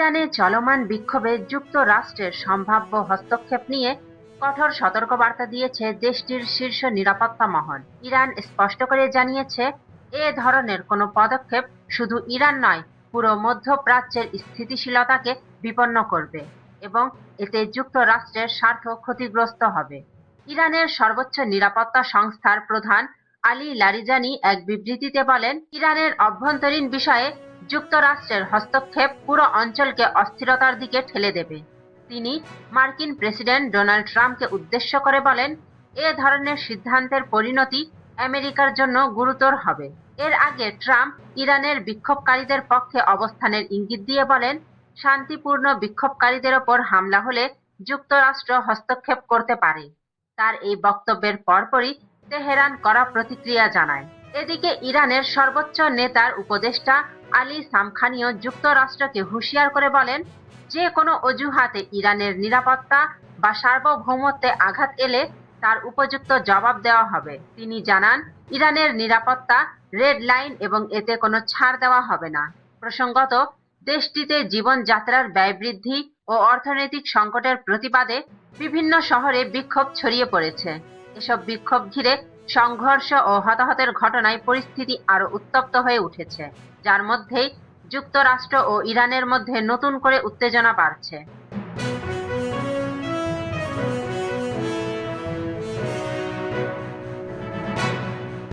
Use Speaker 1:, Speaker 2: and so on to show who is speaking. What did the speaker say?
Speaker 1: ইরানে চলমান বিক্ষোভে যুক্তরাষ্ট্রের সম্ভাব্য হস্তক্ষেপ নিয়ে কঠোর সতর্কবার্তা দিয়েছে দেশটির শীর্ষ নিরাপত্তা মহল। ইরান স্পষ্ট করে জানিয়েছে, এ ধরনের কোনো পদক্ষেপ শুধু ইরান নয়, পুরো মধ্যপ্রাচ্যের স্থিতিশীলতাকে বিপন্ন করবে এবং এতে যুক্তরাষ্ট্রের স্বার্থ ক্ষতিগ্রস্ত হবে। ইরানের সর্বোচ্চ নিরাপত্তা সংস্থার প্রধান আলী লারিজানি এক বিবৃতিতে বলেন, ইরানের অভ্যন্তরীণ বিষয়ে যুক্তরাষ্ট্রের হস্তক্ষেপ পুরো অঞ্চলকে অস্থিরতার দিকে ঠেলে দেবে। তিনি মার্কিন প্রেসিডেন্ট ডোনাল্ড ট্রাম্পকে উদ্দেশ্য করে বলেন, এ ধরনের সিদ্ধান্তের পরিণতি আমেরিকার জন্য গুরুতর হবে। এর আগে ট্রাম্প ইরানের বিক্ষোভকারীদের পক্ষে অবস্থানের ইঙ্গিত দিয়ে বলেন, শান্তিপূর্ণ বিক্ষোভকারীদের ওপর হামলা হলে যুক্তরাষ্ট্র হস্তক্ষেপ করতে পারে। তার এই বক্তব্যের পরপরই তেহরান কড়া প্রতিক্রিয়া জানায়। এদিকে ইরানের সর্বোচ্চ নেতার উপদেষ্টা আলী সামখানিও যুক্তরাষ্ট্রকে হুঁশিয়ার করে বলেন, যে কোনো অজুহাতে ইরানের নিরাপত্তা বা সার্বভৌমত্বে আঘাত এলে তার উপযুক্ত জবাব দেওয়া হবে। তিনি জানান, ইরানের নিরাপত্তা রেড লাইন এবং এতে কোনো ছাড় দেওয়া হবে না। প্রসঙ্গত, দেশটিতে জীবনযাত্রার ব্যয় বৃদ্ধি ও অর্থনৈতিক সংকটের প্রতিবাদে বিভিন্ন শহরে বিক্ষোভ ছড়িয়ে পড়েছে। এসব বিক্ষোভ ঘিরে সংঘর্ষ ও হতাহতের ঘটনায় পরিস্থিতি আরো উত্তপ্ত হয়ে উঠেছে, যার মধ্যেই যুক্তরাষ্ট্র ও ইরানের মধ্যে নতুন করে উত্তেজনা বাড়ছে।